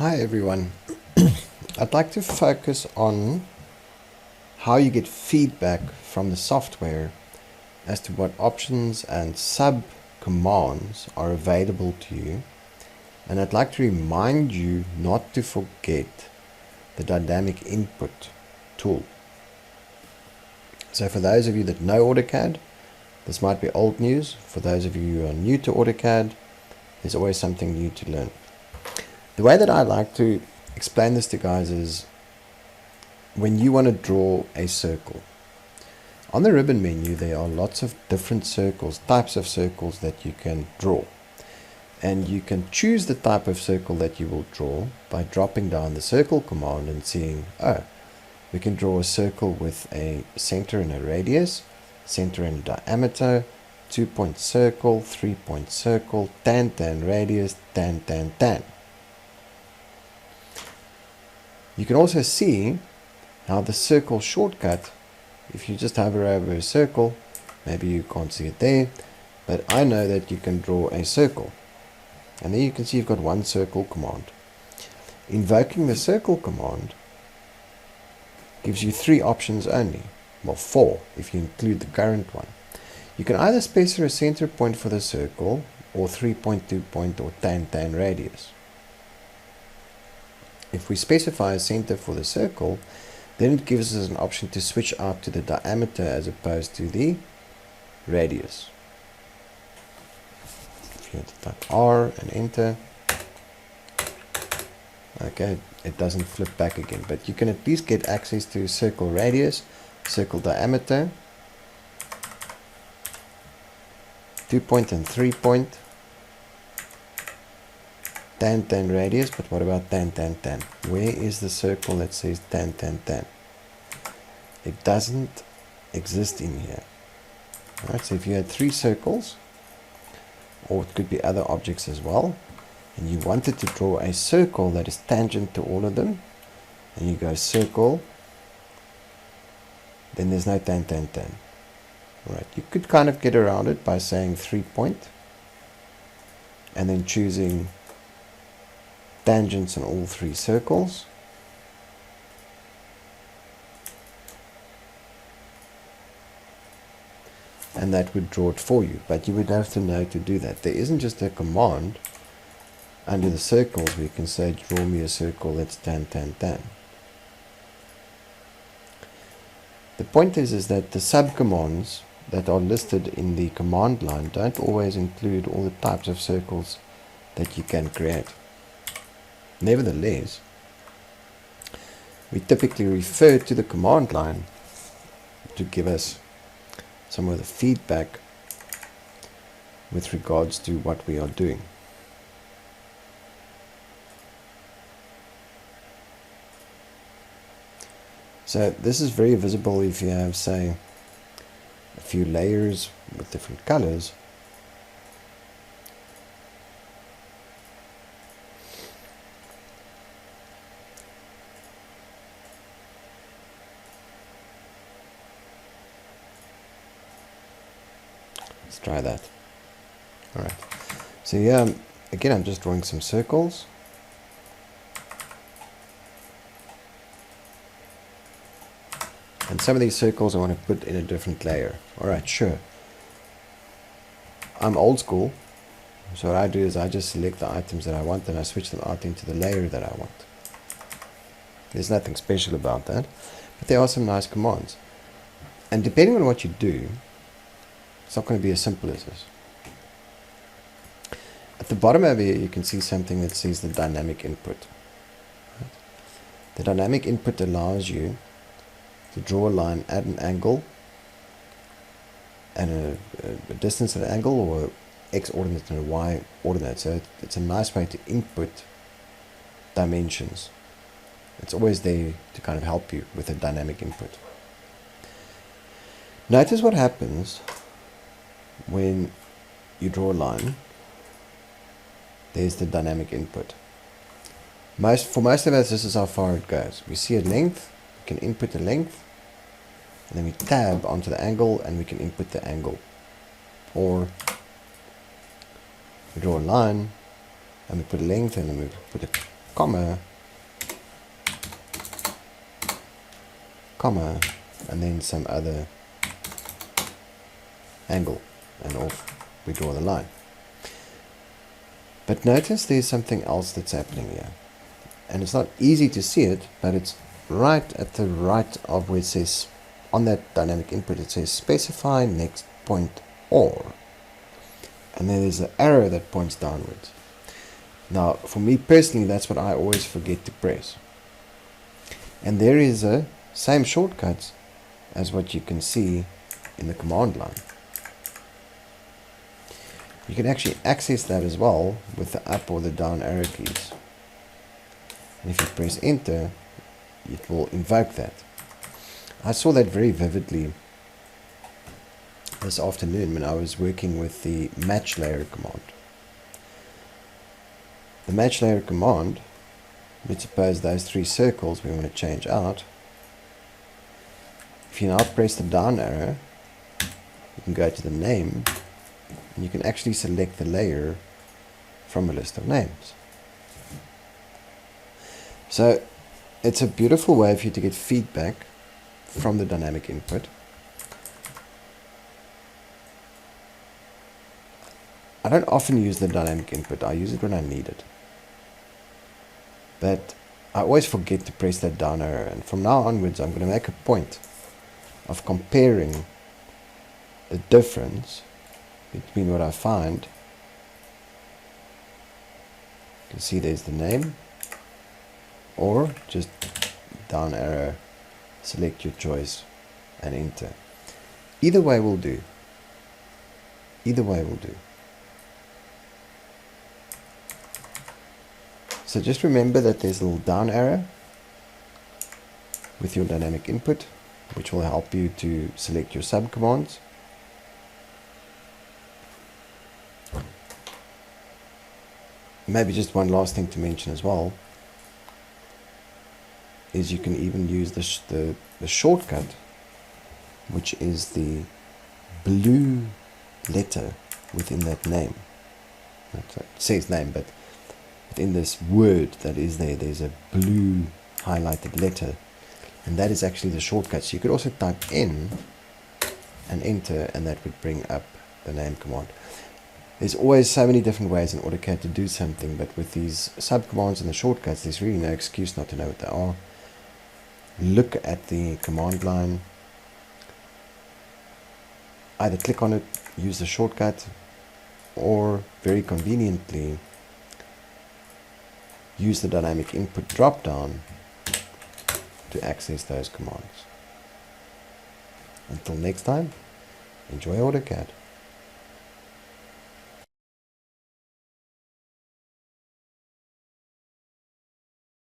Hi everyone. I'd like to focus on how you get feedback from the software as to what options and sub commands are available to you, and I'd like to remind you not to forget the dynamic input tool. So for those of you that know AutoCAD, this might be old news. For those of you who are new to AutoCAD, there's always something new to learn. The way that I like to explain this to guys is when you want to draw a circle. On the ribbon menu there are lots of different circles, types of circles that you can draw. And you can choose the type of circle that you will draw by dropping down the circle command and seeing, oh, we can draw a circle with a center and a radius, center and diameter, 2-point circle, 3-point circle, tan radius, tan. You can also see how the circle shortcut, if you just hover over a circle, maybe you can't see it there, but I know that you can draw a circle. And there you can see you've got one circle command. Invoking the circle command gives you 3 options only. Well, 4 if you include the current one. You can either specify a center point for the circle, or 3-point, 2-point, or tan radius. If we specify a center for the circle, then it gives us an option to switch out to the diameter as opposed to the radius. If you have to type R and enter, okay, it doesn't flip back again, but you can at least get access to circle radius, circle diameter, 2-point and 3-point, tan radius. But what about tan? Where is the circle that says tan? It doesn't exist in here. Alright, so if you had 3 circles, or it could be other objects as well, and you wanted to draw a circle that is tangent to all of them, and you go circle, then there's no tan. Alright, you could kind of get around it by saying 3-point, and then choosing tangents on all 3 circles. And that would draw it for you, but you would have to know to do that. There isn't just a command under the circles where you can say draw me a circle that's tan. The point is that the subcommands that are listed in the command line don't always include all the types of circles that you can create. Nevertheless, we typically refer to the command line to give us some of the feedback with regards to what we are doing. So this is very visible if you have, say, a few layers with different colors. Let's try that. Alright, so yeah, again I'm just drawing some circles. And some of these circles I want to put in a different layer. Alright, sure. I'm old school, so what I do is I just select the items that I want and I switch them out into the layer that I want. There's nothing special about that, but there are some nice commands. And depending on what you do, it's not going to be as simple as this. At the bottom over here you can see something that says the dynamic input. The dynamic input allows you to draw a line at an angle and a distance at an angle, or x ordinate and a y ordinate. So it's a nice way to input dimensions. It's always there to kind of help you with a dynamic input. Notice what happens when you draw a line. There's the dynamic input. For most of us, this is how far it goes. We see a length, we can input a length, and then we tab onto the angle and we can input the angle. Or we draw a line and we put a length and then we put a comma, comma, and then some other angle, and off we draw the line. But notice there's something else that's happening here, and it's not easy to see it, but it's right at the right of where it says, on that dynamic input it says specify next point or, and then there's an arrow that points downwards. Now for me personally, that's what I always forget to press, and there is a same shortcuts as what you can see in the command line. You can actually access that as well with the up or the down arrow keys, and if you press enter it will invoke that. I saw that very vividly this afternoon when I was working with the match layer command. The match layer command, let's suppose those three circles we want to change out. If you now press the down arrow, you can go to the name, and you can actually select the layer from a list of names. So it's a beautiful way for you to get feedback from the dynamic input. I don't often use the dynamic input, I use it when I need it. But I always forget to press that down arrow, and from now onwards I'm going to make a point of comparing the difference between what I find. You can see there's the name, or just down arrow, select your choice and enter. Either way will do. Either way will do. So just remember that there's a little down arrow with your dynamic input, which will help you to select your subcommands. Maybe just one last thing to mention as well is you can even use the shortcut, which is the blue letter within that name. It says name, but within this word that is there, there's a blue highlighted letter, and that is actually the shortcut. So you could also type in and enter, and that would bring up the name command. There's always so many different ways in AutoCAD to do something, but with these subcommands and the shortcuts, there's really no excuse not to know what they are. Look at the command line, either click on it, use the shortcut, or very conveniently use the dynamic input drop down to access those commands. Until next time, enjoy AutoCAD.